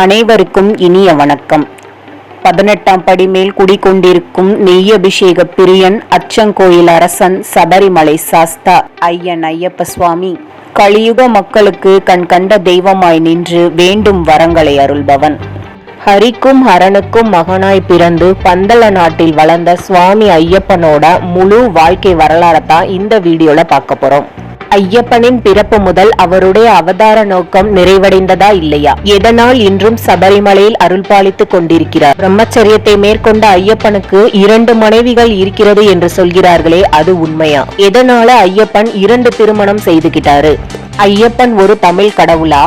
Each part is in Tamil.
அனைவருக்கும் இனிய வணக்கம். 18ஆம் படி மேல் குடிக்கொண்டிருக்கும் நெய்யபிஷேக பிரியன், அச்சங்கோயில் அரசன், சபரிமலை சாஸ்தா ஐயன் ஐயப்ப சுவாமி கலியுக மக்களுக்கு கண் கண்ட தெய்வமாய் நின்று வேண்டும் வரங்களை அருள்பவன். ஹரிக்கும் ஹரனுக்கும் மகனாய் பிறந்து பந்தள நாட்டில் வளர்ந்த சுவாமி ஐயப்பனோட முழு வாழ்க்கை வரலாறத்தான் இந்த வீடியோல பார்க்க போறோம். ஐயப்பனின் பிறப்பு முதல் அவருடைய அவதார நோக்கம் நிறைவடைந்ததா இல்லையா? எதனால் இன்றும் சபரிமலையில் அருள் பாலித்துக் கொண்டிருக்கிறார்? பிரம்மச்சரியத்தை மேற்கொண்ட ஐயப்பனுக்கு 2 மனைவிகள் இருக்கிறது என்று சொல்கிறார்களே, அது உண்மையா? எதனால ஐயப்பன் 2 திருமணம் செய்துகிட்டாரு? ஐயப்பன் ஒரு தமிழ் கடவுளா?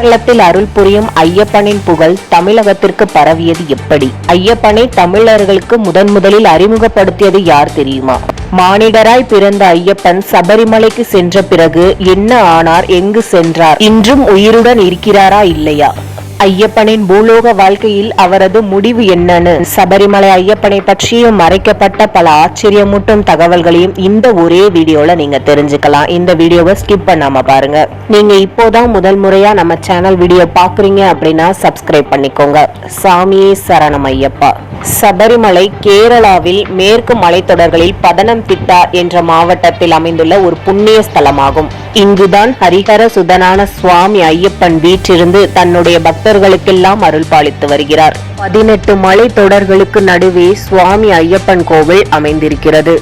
கேரளத்தில் அருள் புரியும் ஐயப்பனின் புகழ் தமிழகத்திற்கு பரவியது எப்படி? ஐயப்பனை தமிழர்களுக்கு முதலில் அறிமுகப்படுத்தியது யார் தெரியுமா? மானிடராய் பிறந்த ஐயப்பன் சபரிமலைக்கு சென்ற பிறகு என்ன ஆனார்? எங்கு சென்றார்? இன்றும் உயிருடன் இருக்கிறாரா இல்லையா? ஐயப்பனின் பூலோக வாழ்க்கையில் அவரது முடிவு என்னன்னு, சபரிமலை ஐயப்பனை பற்றியும் மறைக்கப்பட்ட பல ஆச்சரியமூட்டும் தகவல்களையும் இந்த ஒரே வீடியோல நீங்க தெரிஞ்சுக்கலாம். இந்த வீடியோவை ஸ்கிப் பண்ணாம பாருங்க. நீங்க இப்போதான் முதல் முறையா நம்ம சேனல் வீடியோ பாக்குறீங்க அப்படின்னா சப்ஸ்கிரைப் பண்ணிக்கோங்க. சாமியே சரணம் ஐயப்பா. சபரிமலை கேரளாவில் மேற்கு மலைத்தொடர்களில் பதனம்திட்டா என்ற மாவட்டத்தில் அமைந்துள்ள ஒரு புண்ணிய ஸ்தலமாகும். இங்குதான் ஹரிஹர சுதனான சுவாமி ஐயப்பன் வீற்றிருந்து தன்னுடைய பக்தர்களுக்கெல்லாம் அருள் பாலித்து வருகிறார். 18 மலை தொடர்களுக்கு நடுவே சுவாமி ஐயப்பன் கோவில் அமைந்திருக்கிறது.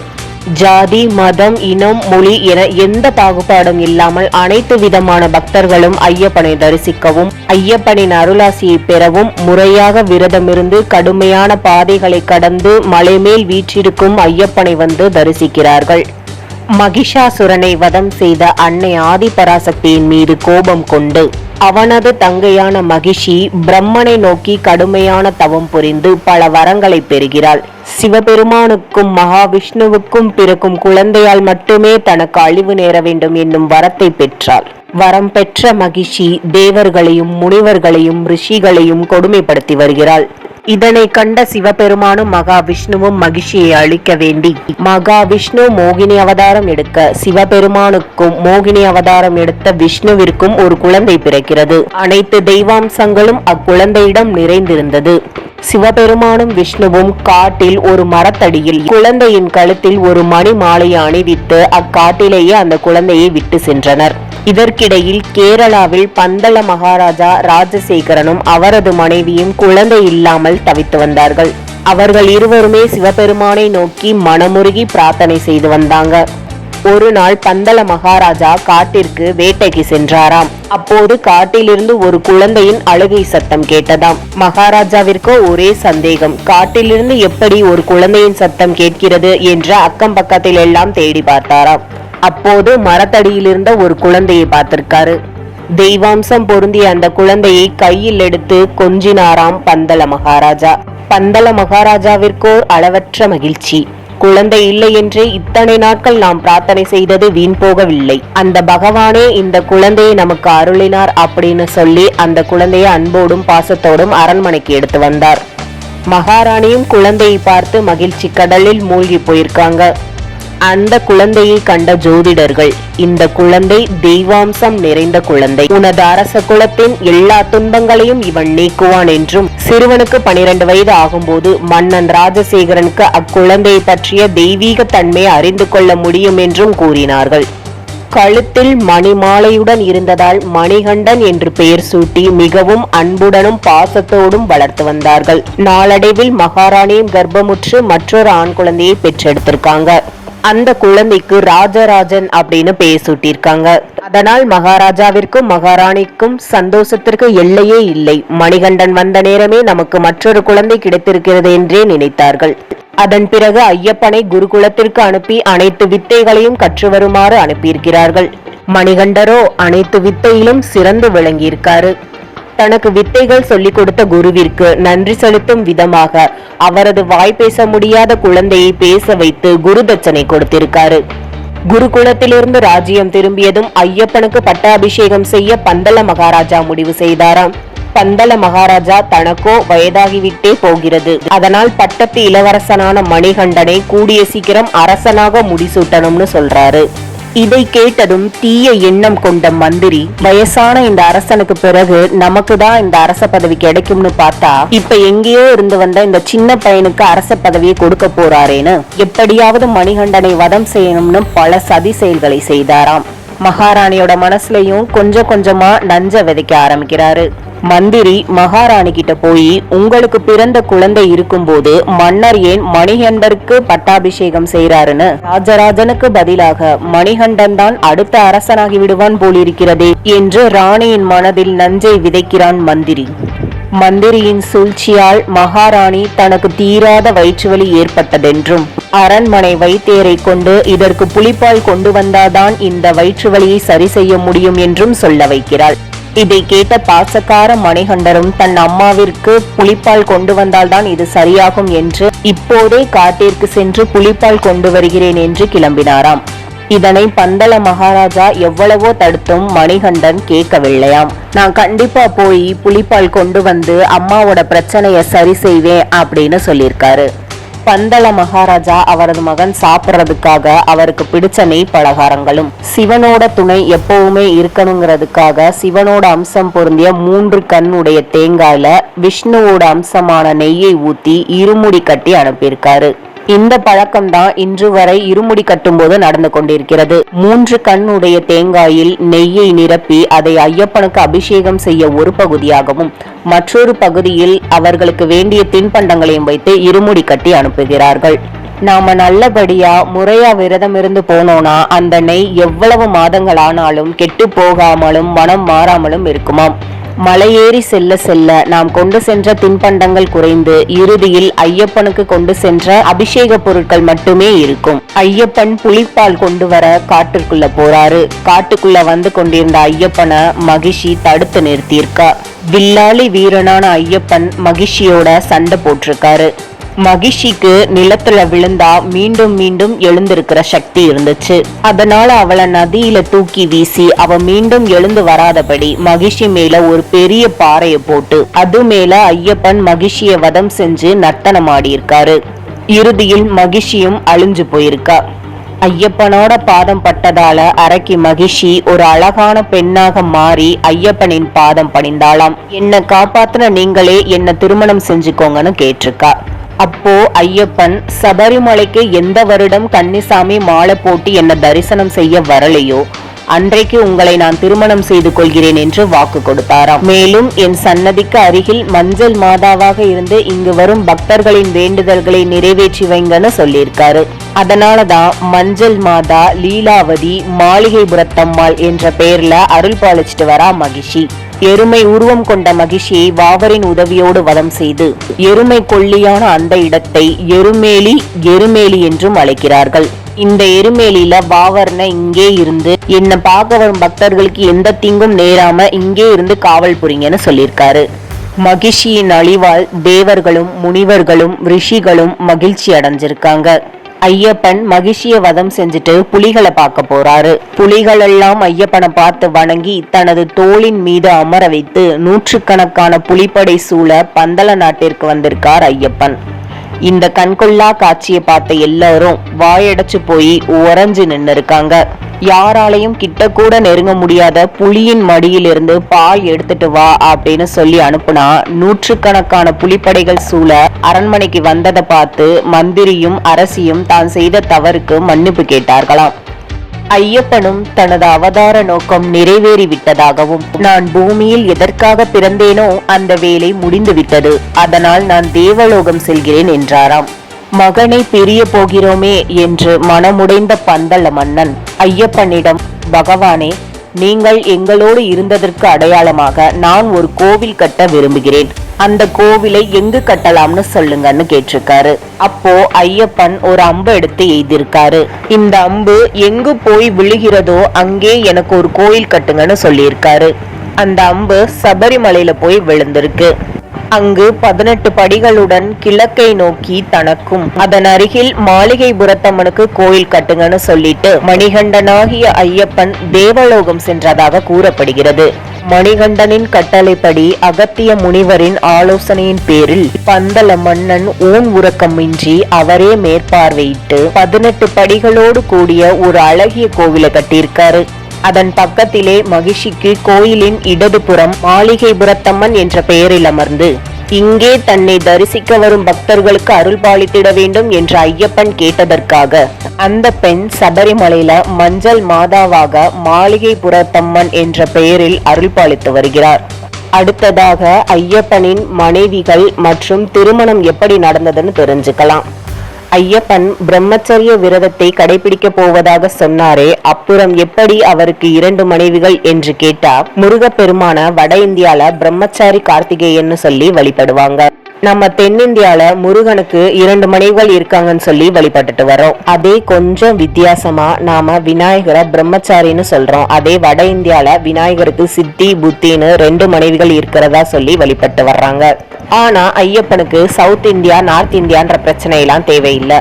ஜாதி, மதம், இனம், மொழி என எந்த பாகுபாடும் இல்லாமல் அனைத்து விதமான பக்தர்களும் ஐயப்பனை தரிசிக்கவும், ஐயப்பனின் அருளாசியை பெறவும் முறையாக விரதமிருந்து கடுமையான பாதைகளை கடந்து மலைமேல் வீற்றிருக்கும் ஐயப்பனை வந்து தரிசிக்கிறார்கள். மகிஷாசுரனை வதம் செய்த அன்னை ஆதிபராசக்தியின் மீது கோபம் கொண்டு அவனது தங்கையான மகிஷி பிரம்மனை நோக்கி கடுமையான தவம் புரிந்து பல வரங்களை பெறுகிறாள். சிவபெருமானுக்கும் மகாவிஷ்ணுவுக்கும் பிறக்கும் குழந்தையால் மட்டுமே தனக்கு அழிவு நேர வேண்டும் என்னும் வரத்தை பெற்றாள். வரம் பெற்ற மகிஷி தேவர்களையும் முனிவர்களையும் ரிஷிகளையும் கொடுமைப்படுத்தி வருகிறாள். இதனை கண்ட சிவபெருமானும் மகாவிஷ்ணுவும் மகிழ்ச்சியை அளிக்க வேண்டி மகாவிஷ்ணு மோகினி அவதாரம் எடுக்க சிவபெருமானுக்கும் மோகினி அவதாரம் எடுத்த விஷ்ணுவிற்கும் ஒரு குழந்தை பிறக்கிறது. அனைத்து தெய்வாம்சங்களும் அக்குழந்தையிடம் நிறைந்திருந்தது. சிவபெருமானும் விஷ்ணுவும் காட்டில் ஒரு மரத்தடியில் குழந்தையின் கழுத்தில் ஒரு மணி மாலையை அணிவித்து அக்காட்டிலேயே அந்த குழந்தையை விட்டு சென்றனர். இதற்கிடையில் கேரளாவில் பந்தள மகாராஜா ராஜசேகரனும் அவரது மனைவியும் குழந்தை இல்லாமல் தவித்து வந்தார்கள். அவர்கள் இருவருமே சிவபெருமானை நோக்கி மனமுருகி பிரார்த்தனை செய்து வந்தாங்க. ஒரு நாள் பந்தள மகாராஜா காட்டிற்கு வேட்டைக்கு சென்றாராம். அப்போது காட்டிலிருந்து ஒரு குழந்தையின் அழுகை சத்தம் கேட்டதாம். மகாராஜாவிற்கோ ஒரே சந்தேகம், காட்டிலிருந்து எப்படி ஒரு குழந்தையின் சத்தம் கேட்கிறது என்று அக்கம் பக்கத்தில் எல்லாம் தேடி பார்த்தாராம். அப்போது மரத்தடியில் இருந்த ஒரு குழந்தையை பார்த்திருக்காரு. தெய்வாம்சம் பொருந்திய அந்த குழந்தையை கையில் எடுத்து கொஞ்சினாராம் பந்தள மகாராஜா. பந்தள மகாராஜாவிற்கோ அளவற்ற மகிழ்ச்சி. குழந்தை இல்லை என்றே இத்தனை நாட்கள் நாம் பிரார்த்தனை செய்தது வீண் போகவில்லை. அந்த பகவானே இந்த குழந்தையை நமக்கு அருளினார் அப்படின்னு சொல்லி அந்த குழந்தையை அன்போடும் பாசத்தோடும் அரண்மனைக்கு எடுத்து வந்தார். மகாராணியும் குழந்தையை பார்த்து மகிழ்ச்சி கடலில் மூழ்கி போயிருக்காங்க. அந்த குழந்தையை கண்ட ஜோதிடர்கள், இந்த குழந்தை தெய்வாம்சம் நிறைந்த குழந்தை, உனது அரச குலத்தின் எல்லா துன்பங்களையும் இவன் நீக்குவான் என்றும், சிறுவனுக்கு 12 வயது ஆகும்போது மன்னன் ராஜசேகரனுக்கு அக்குழந்தையை பற்றிய தெய்வீக தன்மையை அறிந்து கொள்ள முடியும் என்றும் கூறினார்கள். கழுத்தில் மணிமாலையுடன் இருந்ததால் மணிகண்டன் என்று பெயர் சூட்டி மிகவும் அன்புடனும் பாசத்தோடும் வளர்த்து வந்தார்கள். நாளடைவில் மகாராணியும் கர்ப்பமுற்று மற்றொரு ஆண் குழந்தையை பெற்றெடுத்திருக்காங்க. அந்த குழந்தைக்கு ராஜராஜன் அப்படின்னு பெயர் சூட்டியிருக்காங்க. அதனால் மகாராஜாவிற்கும் மகாராணிக்கும் சந்தோஷத்திற்கு எல்லையே இல்லை. மணிகண்டன் வந்த நேரமே நமக்கு மற்றொரு குழந்தை கிடைத்திருக்கிறது என்றே நினைத்தார்கள். அதன் பிறகு ஐயப்பனை குருகுலத்திற்கு அனுப்பி அனைத்து வித்தைகளையும் கற்று வருமாறு அனுப்பியிருக்கிறார்கள். மணிகண்டரோ அனைத்து வித்தையிலும் சிறந்து விளங்கியிருக்காரு. தனக்கு வித்தைகள் சொல்லிக் கொடுத்த குருவிற்கு நன்றி செலுத்தும் விதமாக அவரது வாய் பேச முடியாத குழந்தையை பேச வைத்து குரு தட்சணை கொடுத்திருக்காரு. குருகுலத்திலிருந்து ராஜ்யம் திரும்பியதும் ஐயப்பனுக்கு பட்டாபிஷேகம் செய்ய பந்தள மகாராஜா முடிவு செய்தாராம். பந்தள மகாராஜா தனக்கோ வயதாகிவிட்டே போகிறது, அதனால் பட்டத்து இளவரசனான மணிகண்டனை கூடிய சீக்கிரம் அரசனாக முடிசூட்டணும்னு சொல்றாரு. இதை கேட்டதும் தீய எண்ணம் கொண்ட மந்திரி, வயசான இந்த அரசனுக்கு பிறகு நமக்கு தான் இந்த அரச பதவி கிடைக்கும்னு பார்த்தா இப்ப எங்கேயோ இருந்து வந்த இந்த சின்ன பையனுக்கு அரச பதவியை கொடுக்க போறாரேன்னு எப்படியாவது மணிகண்டனை வதம் செய்யணும்னு பல சதி செயல்களை செய்தாராம். மகாராணியோட மனசுலயும் கொஞ்சம் கொஞ்சமா நஞ்ச விதைக்க ஆரம்பிக்கிறாரு. மந்திரி மகாராணி கிட்ட போய், உங்களுக்கு பிறந்த குழந்தை இருக்கும்போது மன்னர் ஏன் மணிகண்டருக்கு பட்டாபிஷேகம் செய்யறாருன்னு ராஜராஜனுக்கு பதிலாக மணிகண்டன் தான் அடுத்த அரசனாகி விடுவான் போலிருக்கிறதே என்று ராணியின் மனதில் நஞ்சை விதைக்கிறான் மந்திரி. மந்திரியின் சூழ்ச்சியால் மகாராணி தனக்கு தீராத வயிற்றுவலி ஏற்பட்டதென்றும் அரண்மனை வைத்தியரை கொண்டு இதற்கு புலிப்பால் கொண்டு வந்தாதான் இந்த வயிற்றுவலியை சரி செய்ய முடியும் என்றும் சொல்ல வைக்கிறாள். இதை கேட்ட பாசக்கார மணிகண்டரும் தன் அம்மாவிற்கு புலிப்பால் கொண்டு வந்தால்தான் இது சரியாகும் என்று இப்போதே காட்டிற்கு சென்று புலிப்பால் கொண்டு வருகிறேன் என்று கிளம்பினாராம். இதனை பந்தள மகாராஜா எவ்வளவோ தடுத்தும் மணிகண்டன் கேட்கவில்லையாம். நான் கண்டிப்பா போய் புலிப்பால் கொண்டு வந்து அம்மாவோட பிரச்சனைய சரி செய்வேன் அப்படின்னு சொல்லியிருக்காரு. பந்தள மகாராஜா அவரது மகன் சாப்பிட்றதுக்காக அவருக்கு பிடிச்ச நெய் பலகாரங்களும் சிவனோட துணை எப்பவுமே இருக்கணுங்கிறதுக்காக சிவனோட அம்சம் பொருந்திய 3 கண் உடைய தேங்காயில விஷ்ணுவோட அம்சமான நெய்யை ஊத்தி இருமுடி கட்டி அனுப்பியிருக்காரு. இந்த பழக்கம்தான் இன்று வரை இருமுடி கட்டும் போது நடந்து கொண்டிருக்கிறது. 3 கண் உடைய தேங்காயில் நெய்யை நிரப்பி அதை ஐயப்பனுக்கு அபிஷேகம் செய்ய ஒரு பகுதியாகவும் மற்றொரு பகுதியில் அவர்களுக்கு வேண்டிய தின்பண்டங்களையும் வைத்து இருமுடி கட்டி அனுப்புகிறார்கள். நாம நல்லபடியா முறையா விரதம் இருந்து போனோம்னா அந்த நெய் எவ்வளவு மாதங்கள் ஆனாலும் கெட்டு போகாமலும் மனம் மாறாமலும் இருக்குமாம். மலையேறி செல்ல செல்ல நாம் கொண்டு சென்ற தின்பண்டங்கள் குறைந்து இறுதியில் ஐயப்பனுக்கு கொண்டு சென்ற அபிஷேக பொருட்கள் மட்டுமே இருக்கும். ஐயப்பன் புலிப்பால் கொண்டு வர காட்டுக்குள்ள போறாரு. காட்டுக்குள்ள வந்து கொண்டிருந்த ஐயப்பனை மகிஷி தடுத்து நிறுத்தியிருக்கா. வில்லாளி வீரனான ஐயப்பன் மகிஷியோட சண்டை போட்டிருக்காரு. மகிஷிக்கு நிலத்துல விழுந்தா மீண்டும் மீண்டும் எழுந்திருக்கிற சக்தி இருந்துச்சு. அதனால அவளை நதியில தூக்கி வீசி அவ மீண்டும் எழுந்து வராதபடி மகிஷி மேல ஒரு பெரிய பாறையை போட்டு அது மேல ஐயப்பன் மகிஷிய வதம் செஞ்சு நர்த்தனம் ஆடி இருக்காரு. இறுதியில் மகிஷியும் அழிஞ்சு போயிருக்கா. ஐயப்பனோட பாதம் பட்டதால அரக்கி மகிஷி ஒரு அழகான பெண்ணாக மாறி ஐயப்பனின் பாதம் பணிந்தாளாம். என்னை காப்பாத்தின நீங்களே என்ன திருமணம் செஞ்சுக்கோங்கன்னு கேட்டிருக்கா. அப்போ ஐயப்பன், சபரிமலைக்கு எந்த வருடம் கன்னிசாமி மாலை போட்டு என்ன தரிசனம் செய்ய வரலையோ அன்றைக்கு உங்களை நான் திருமணம் செய்து கொள்கிறேன் என்று வாக்கு கொடுத்தாராம். மேலும் என் சன்னதிக்கு அருகில் மஞ்சள் மாதாவாக இருந்து இங்கு வரும் பக்தர்களின் வேண்டுதல்களை நிறைவேற்றி வைங்கன்னு சொல்லியிருக்காரு. அதனாலதான் மஞ்சள் மாதா லீலாவதி மாளிகைபுரத்தம்மாள் என்ற பெயர்ல அருள் பாலிச்சிட்டு வரா மகிஷி. எருமை உருவம் கொண்ட மகிஷியை வாவரின் உதவியோடு வதம் செய்து எருமை கொல்லியான அந்த இடத்தை எருமேலி என்றும் அழைக்கிறார்கள். இந்த எருமேலியில வாவர்ன இங்கே இருந்து என்ன பார்க்க வரும் பக்தர்களுக்கு எந்த தீங்கும் நேராம இங்கே இருந்து காவல் புரிங்கன்னு சொல்லியிருக்காரு. மகிஷியின் அழிவால் தேவர்களும் முனிவர்களும் ரிஷிகளும் மகிழ்ச்சி அடைஞ்சிருக்காங்க. ஐயப்பன் மகிஷிய வதம் செஞ்சுட்டு புலிகளை பார்க்க போறாரு. புலிகள் எல்லாம் ஐயப்பனை பார்த்து வணங்கி தனது தோளின் மீது அமர வைத்து 100கணக்கான புலிப்படை சூழ பந்தள நாட்டிற்கு வந்திருக்கார் ஐயப்பன். இந்த கண்கொள்ளா காட்சியை பார்த்த எல்லாரும் வாயடைச்சு போய் உறைஞ்சு நின்று இருக்காங்க. யாராலையும் கிட்ட கூட நெருங்க முடியாத புலியின் மடியிலிருந்து பால் எடுத்துட்டு வா அப்படின்னு சொல்லி அனுப்புனா 100கணக்கான புலிப்படைகள் சூழ அரண்மனைக்கு வந்ததை பார்த்து மந்திரியும் அரசியும் தான் செய்த தவறுக்கு மன்னிப்பு கேட்டார்களாம். ஐயப்பனும் தனது அவதார நோக்கம் நிறைவேறி விட்டதாகவும், நான் பூமியில் எதற்காக பிறந்தேனோ அந்த வேலை முடிந்து விட்டது, அதனால் நான் தேவலோகம் செல்கிறேன் என்றாராம். மகனை பிரிய போகிறோமே என்று மனமுடைந்த பந்தள மன்னன் ஐயப்பனிடம், பகவானே, நீங்கள் எங்களோடு இருந்ததற்கு அடையாளமாக நான் ஒரு கோவில் கட்ட விரும்புகிறேன், அந்த கோவிலை எங்கு கட்டலாம்னு சொல்லுங்கன்னு கேட்டிருக்காரு. அப்போ ஐயப்பன் ஒரு அம்பு எடுத்து எய்திருக்காரு. இந்த அம்பு எங்கு போய் விழுகிறதோ அங்கே எனக்கு ஒரு கோயில் கட்டுங்கன்னு சொல்லியிருக்காரு. அந்த அம்பு சபரிமலையில போய் விழுந்திருக்கு. அங்கு 18 படிகளுடன் கிழக்கை நோக்கி தனக்கும் அதன் அருகில் மாளிகைபுரத்தம்மனுக்கு கோயில் கட்டுங்கன்னு சொல்லிட்டு மணிகண்டனாகிய ஐயப்பன் தேவலோகம் சென்றதாக கூறப்படுகிறது. மணிகண்டனின் கட்டளைப்படி அகத்திய முனிவரின் ஆலோசனையின் பேரில் பந்தல மன்னன் ஊன் உறக்கமின்றி அவரே மேற்பார்வையிட்டு 18 படிகளோடு கூடிய ஒரு அழகிய கோவிலை கட்டியிருக்காரு. அதன் பக்கத்திலே மகிஷிக்கு கோயிலின் இடதுபுறம் மாளிகைபுரத்தம்மன் என்ற பெயரில் அமர்ந்து இங்கே தன்னை தரிசிக்க வரும் பக்தர்களுக்கு அருள் பாலித்திட வேண்டும் என்று ஐயப்பன் கேட்டதற்காக அந்த பெண் சபரிமலையில மஞ்சள் மாதாவாக மாளிகைபுரத்தம்மன் என்ற பெயரில் அருள் பாலித்து வருகிறார். அடுத்ததாக ஐயப்பனின் மனைவிகள் மற்றும் திருமணம் எப்படி நடந்ததுன்னு தெரிஞ்சுக்கலாம். ஐயப்பன் பிரம்மச்சரிய விரதத்தை கடைபிடிக்க போவதாக சொன்னாரே, அப்புறம் எப்படி அவருக்கு 2 மனைவிகள் என்று கேட்டா, முருகப்பெருமான வட இந்தியால பிரம்மச்சாரி கார்த்திகேயன்னு சொல்லி வழிபடுவாங்க. நம்ம தென்னிந்தியால முருகனுக்கு 2 மனைவிகள் இருக்காங்கன்னு சொல்லி வழிபட்டுட்டு வரோம். அதே கொஞ்சம் வித்தியாசமா நாம விநாயகரை பிரம்மச்சாரின்னு சொல்றோம். அதே வட இந்தியால விநாயகருக்கு சித்தி புத்தின்னு 2 மனைவிகள் இருக்கிறதா சொல்லி வழிபட்டு வர்றாங்க. ஆனா ஐயப்பனுக்கு சவுத் இந்தியா நார்த் இந்தியான்ற பிரச்சனை எல்லாம் தேவையில்லை.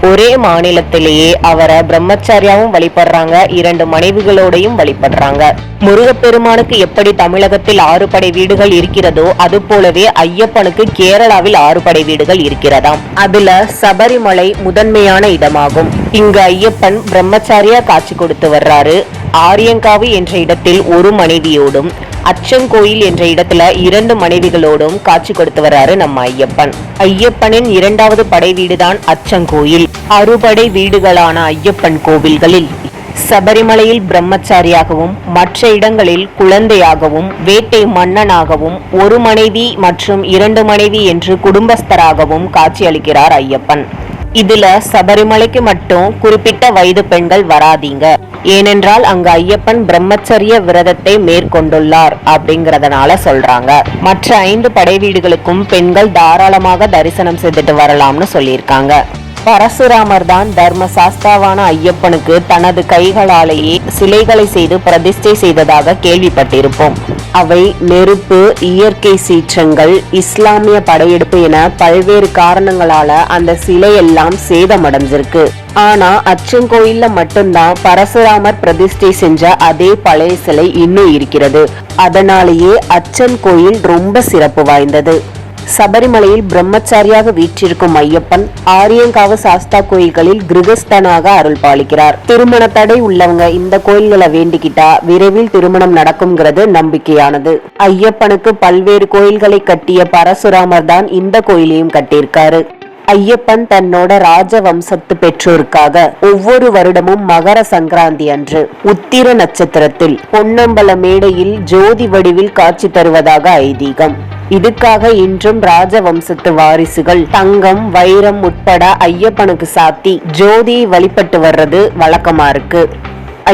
ஒரே மாநிலத்திலேயே அவரை பிரம்மச்சாரியாவும் வழிபடுறாங்க, 2 மனைவிகளோடையும் வழிபடுறாங்க. முருகப்பெருமானுக்கு எப்படி தமிழகத்தில் 6 படை வீடுகள் இருக்கிறதோ அது போலவே ஐயப்பனுக்கு கேரளாவில் 6 படை வீடுகள் இருக்கிறதாம். அதுல சபரிமலை முதன்மையான இடமாகும். இங்கு ஐயப்பன் பிரம்மச்சாரியா காட்சி கொடுத்து வர்றாரு. ஆரியங்காவு என்ற இடத்தில் 1 மனைவியோடும், அச்சங்கோயில் என்ற இடத்துல 2 மனைவிகளோடும் காட்சி கொடுத்து வர்றாரு நம்ம ஐயப்பன். ஐயப்பனின் 2வது படை வீடுதான் அச்சங்கோயில். 6 படை வீடுகளான ஐயப்பன் கோவில்களில் சபரிமலையில் பிரம்மச்சாரியாகவும், மற்ற இடங்களில் குழந்தையாகவும், வேட்டை மன்னனாகவும், 1 மனைவி மற்றும் 2 மனைவி என்று குடும்பஸ்தராகவும் காட்சியளிக்கிறார் ஐயப்பன். இதுல சபரிமலைக்கு மட்டும் குறிப்பிட்ட வயது பெண்கள் வராதீங்க, ஏனென்றால் அங்கு ஐயப்பன் பிரம்மச்சரிய விரதத்தை மேற்கொண்டுள்ளார் அப்படிங்கறதுனால சொல்றாங்க. மற்ற 5 படை வீடுகளுக்கும் பெண்கள் தாராளமாக தரிசனம் செய்துட்டு வரலாம்னு சொல்லியிருக்காங்க. பரசுராமர் தான் தர்ம சாஸ்தாவான ஐயப்பனுக்கு தனது கைகளாலேயே சிலைகளை செய்து பிரதிஷ்டை செய்ததாக கேள்விப்பட்டிருப்போம். அவை நெருப்பு, இயற்கை சீற்றங்கள், இஸ்லாமிய படையெடுப்பு என பல்வேறு காரணங்களால அந்த சிலையெல்லாம் சேதமடைஞ்சிருக்கு. ஆனா அச்சங்கோயில்ல மட்டும்தான் பரசுராமர் பிரதிஷ்டை செஞ்ச அதே பழைய சிலை இன்னும் இருக்கிறது. அதனாலேயே அச்சன் கோயில் ரொம்ப சிறப்பு வாய்ந்தது. சபரிமலையில் பிரம்மச்சாரியாக வீற்றிருக்கும் ஐயப்பன் ஆரியங்காவு சாஸ்தா கோயில்களில் கிருகஸ்தனாக அருள் பாலிக்கிறார். திருமண தடை உள்ளவங்க இந்த கோயில்களை வேண்டிக்கிட்டா விரைவில் திருமணம் நடக்கும்ங்கிறது நம்பிக்கையானது. ஐயப்பனுக்கு பல்வேறு கோயில்களை கட்டிய பரசுராமர் தான் இந்த கோயிலையும் கட்டியிருக்காரு. ஐயப்பன் தன்னோட ராஜவம்சத்து பெற்றோருக்காக ஒவ்வொரு வருடமும் மகர சங்கராந்தி அன்று உத்திர நட்சத்திரத்தில் பொன்னம்பல மேடையில் ஜோதி வடிவில் காட்சி தருவதாக ஐதீகம். இதுக்காக இன்றும் ராஜவம்சத்து வாரிசுகள் தங்கம், வைரம் உட்பட ஐயப்பனுக்கு சாத்தி ஜோதியை வழிபட்டு வர்றது வழக்கமா இருக்கு.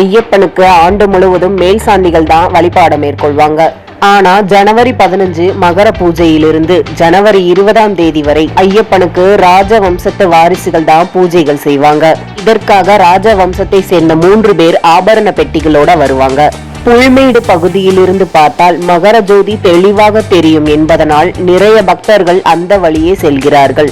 ஐயப்பனுக்கு ஆண்டு முழுவதும் மேல் சாந்திகள் தான் வழிபாட மேற்கொள்வாங்க. ஆனா ஜனவரி 15 மகர பூஜையிலிருந்து ஜனவரி 20ஆம் தேதி வரை ஐயப்பனுக்கு ராஜவம்சத்து வாரிசுகள் தான் பூஜைகள் செய்வாங்க. இதற்காக ராஜவம்சத்தை சேர்ந்த 3 பேர் ஆபரண பெட்டிகளோட வருவாங்க. புல்மேடு பகுதியில் இருந்து பார்த்தால் மகர ஜோதி தெளிவாக தெரியும் என்பதனால் நிறைய பக்தர்கள் அந்த வழியே செல்கிறார்கள்.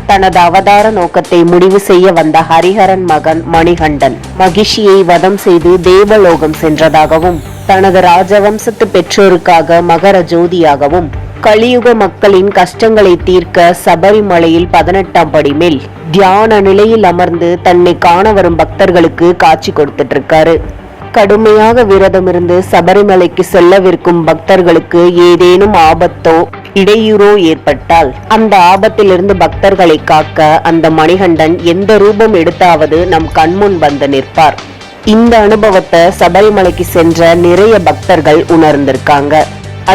தனது அவதார நோக்கத்தை முடிவு செய்ய வந்த ஹரிஹரன் மகன் மணிகண்டன் மகிஷியை வதம் செய்து தேவலோகம் சென்றதாகவும், தனது ராஜவம்சத்து பெற்றோருக்காக மகர ஜோதியாகவும், கலியுக மக்களின் கஷ்டங்களை தீர்க்க சபரிமலையில் 18ஆம் படி மேல் தியான நிலையில் அமர்ந்து தன்னை காண வரும் பக்தர்களுக்கு காட்சி கொடுத்துட்டு இருக்காரு. கடுமையாக விரதம் இருந்து சபரிமலைக்கு செல்லவிருக்கும் பக்தர்களுக்கு ஏதேனும் ஆபத்தோ இடையூறோ ஏற்பட்டால் அந்த ஆபத்திலிருந்து பக்தர்களை காக்க அந்த மணிகண்டன் எந்த ரூபம் எடுத்தாவது நம் கண்முன் வந்து நிற்பார். இந்த அனுபவத்தை சபரிமலைக்கு சென்ற நிறைய பக்தர்கள் உணர்ந்திருக்காங்க.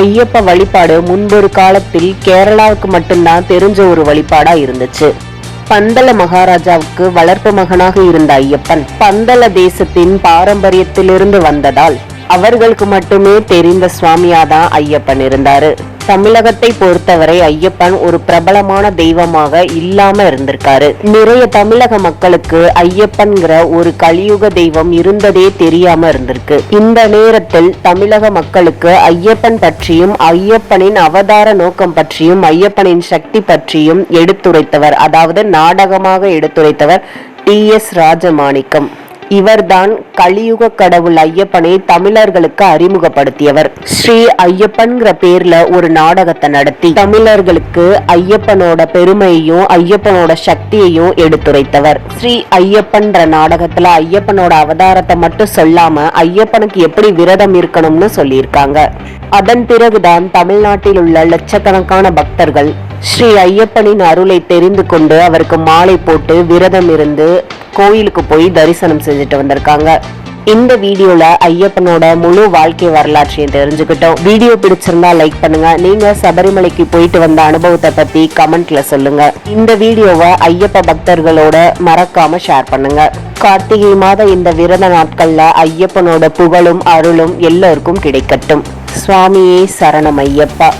ஐயப்ப வழிபாடு முன்பொரு காலத்தில் கேரளாவுக்கு மட்டும்தான் தெரிஞ்ச ஒரு வழிபாடா இருந்துச்சு. பந்தல மகாராஜாவுக்கு வளர்ப்பு மகனாக இருந்த ஐயப்பன் பந்தல தேசத்தின் பாரம்பரியத்திலிருந்து வந்ததால் அவர்களுக்கு மட்டுமே தெரிந்த சுவாமியாதான் ஐயப்பன் இருந்தாரு. தமிழகத்தை பொறுத்தவரை ஐயப்பன் ஒரு பிரபலமான தெய்வமாக இல்லாம இருந்திருக்காரு. நிறைய தமிழக மக்களுக்கு ஐயப்பன்கிற ஒரு கலியுக தெய்வம் இருந்ததே தெரியாம இருந்திருக்கு. இந்த நேரத்தில் தமிழக மக்களுக்கு ஐயப்பன் பற்றியும், ஐயப்பனின் அவதார நோக்கம் பற்றியும், ஐயப்பனின் சக்தி பற்றியும் எடுத்துரைத்தவர், அதாவது நாடகமாக எடுத்துரைத்தவர் டி.எஸ். ராஜமாணிக்கம். இவர்தான் கலியுக கடவுள் ஐயப்பனை தமிழர்களுக்கு அறிமுகப்படுத்தியவர். ஸ்ரீ ஐயப்பன்கிற பேர்ல ஒரு நாடகத்தை நடத்தி தமிழர்களுக்கு ஐயப்பனோட பெருமையையும் ஐயப்பனோட சக்தியையும் எடுத்துரைத்தவர். ஸ்ரீ ஐயப்பன்ற நாடகத்துல ஐயப்பனோட அவதாரத்தை மட்டும் சொல்லாம ஐயப்பனுக்கு எப்படி விரதம் இருக்கணும்னு சொல்லியிருக்காங்க. அதன் பிறகுதான் தமிழ்நாட்டில் உள்ள லட்சக்கணக்கான பக்தர்கள் ஸ்ரீ ஐயப்பனின் அருளை தெரிந்து கொண்டு அவருக்கு மாலை போட்டு விரதம் இருந்து கோயிலுக்கு போய் தரிசனம் செஞ்சுட்டு வந்திருக்காங்க. இந்த வீடியோல ஐயப்பனோட முழு வாழ்க்கை வரலாற்றையும் தெரிஞ்சுக்கிட்டோம். வீடியோ பிடிச்சிருந்தா லைக் பண்ணுங்க. நீங்க சபரிமலைக்கு போயிட்டு வந்த அனுபவத்தை பத்தி கமெண்ட்ல சொல்லுங்க. இந்த வீடியோவை ஐயப்ப பக்தர்களோட மறக்காம ஷேர் பண்ணுங்க. கார்த்திகை மாத இந்த விரத நாட்கள்ல ஐயப்பனோட புகழும் அருளும் எல்லோருக்கும் கிடைக்கட்டும். சுவாமியே சரணம் ஐயப்பா.